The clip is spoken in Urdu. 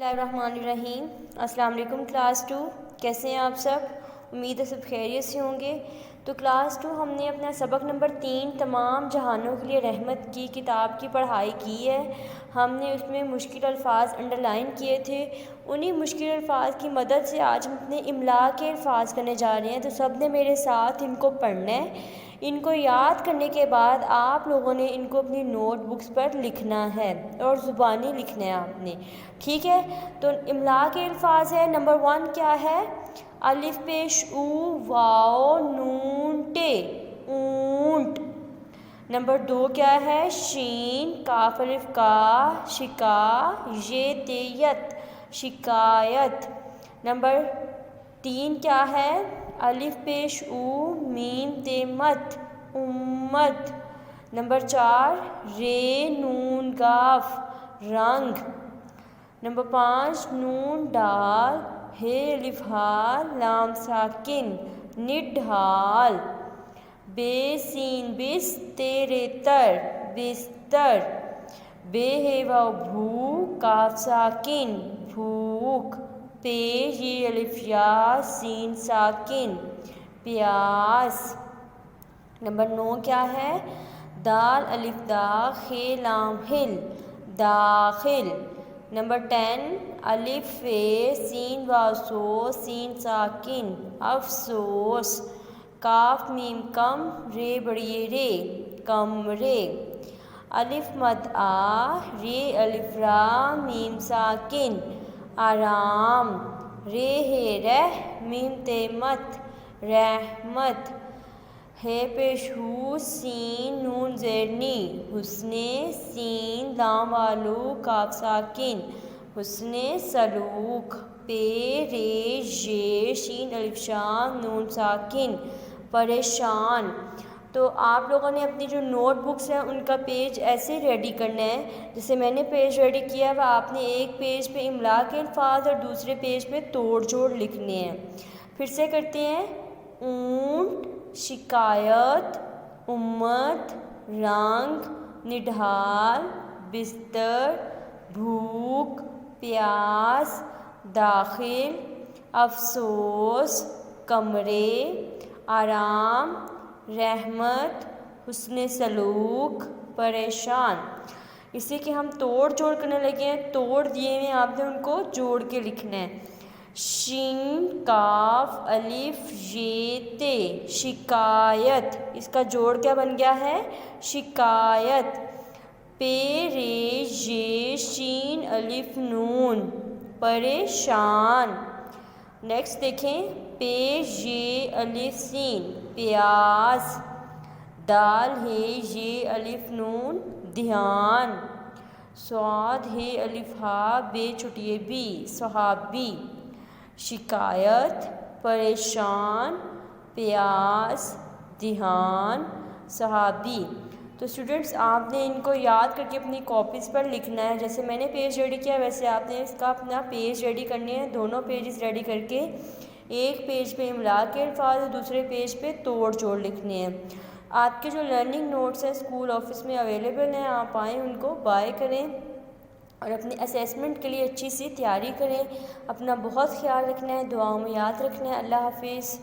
بسم اللہ الرحمن الرحیم۔ السلام علیکم کلاس 2، کیسے ہیں آپ سب؟ امید ہے سب خیریت سے ہوں گے۔ تو کلاس 2 ہم نے اپنا سبق نمبر 3 تمام جہانوں کے لیے رحمت کی کتاب کی پڑھائی کی ہے۔ ہم نے اس میں مشکل الفاظ انڈر لائن کیے تھے، انہی مشکل الفاظ کی مدد سے آج ہم اپنے املا کے الفاظ کرنے جا رہے ہیں۔ تو سب نے میرے ساتھ ان کو پڑھنا ہے۔ ان کو یاد کرنے کے بعد آپ لوگوں نے ان کو اپنی نوٹ بکس پر لکھنا ہے اور زبانی لکھنا ہے آپ نے، ٹھیک ہے؟ تو املا کے الفاظ ہے۔ نمبر 1 کیا ہے؟ الف پیش او واو نون ٹے اونٹ۔ نمبر 2 کیا ہے؟ شین کاف الف کا شکا یہ تے یت شکایت۔ نمبر 3 کیا ہے؟ الف پیش او میم تے مت امت۔ نمبر 4 رے نون گاف رنگ۔ نمبر 5 نون ڈال ہے الف ہا لام ساکن نڈھال۔ بے سین بس تیرے تر بستر۔ بے ہے واو بھو کاف ساکن بھوک۔ پے یہ الف یا سین ساکن پیاس۔ نمبر 9 کیا ہے؟ دال الف دا خے لام ہل داخل۔ نمبر 10 الف فے سین واو سو سین ساکن افسوس۔ کاف میم کم رے بڑی رے کمرے۔ الف مد آ رے الف را میم ساکن آرام۔ رے ہے رہ میم تے مت رحمت۔ ہے پیش ہو سین نون زیر نی حسن سین لام والو کاف ساکن حسن سلوک۔ پے رے یہ شین الف شان نون ساکن پریشان۔ تو آپ لوگوں نے اپنی جو نوٹ بکس ہیں ان کا پیج ایسے ریڈی کرنا ہے جیسے میں نے پیج ریڈی کیا ہے، آپ نے ایک پیج پہ املا کے الفاظ اور دوسرے پیج پہ توڑ جوڑ لکھنے ہیں۔ پھر سے کرتے ہیں۔ اونٹ شکایت امت رنگ نڈھال بستر بھوک پیاس داخل افسوس کمرے آرام رحمت حسن سلوک پریشان۔ اسی کے ہم توڑ جوڑ کرنے لگے ہیں۔ توڑ دیے ہوئے آپ نے ان کو جوڑ کے لکھنا ہے۔ شین کاف الف یہ تے شکایت، اس کا جوڑ کیا بن گیا ہے؟ شکایت۔ پے رے یہ شین الف نون پریشان۔ نیکسٹ دیکھیں۔ پے یہ الف سین پیاس۔ دال ہے یہ الف نون دھیان۔ صاد ہے الف ہا بے چھٹیے بی صحابی۔ شکایت پریشان پیاس دھیان صحابی۔ تو اسٹوڈنٹس آپ نے ان کو یاد کر کے اپنی کاپیز پر لکھنا ہے۔ جیسے میں نے پیج ریڈی کیا ویسے آپ نے اس کا اپنا پیج ریڈی کرنے ہیں۔ دونوں پیجز ریڈی کر کے ایک پیج پہ املا کے الفاظ اور دوسرے پیج پہ توڑ جوڑ لکھنے ہیں۔ آپ کے جو لرننگ نوٹس ہیں اسکول آفس میں اویلیبل ہیں، آپ آئیں ان کو بائی کریں اور اپنی اسیسمنٹ کے لیے اچھی سی تیاری کریں۔ اپنا بہت خیال رکھنا ہے، دعاؤں میں یاد رکھنا ہے۔ اللہ حافظ۔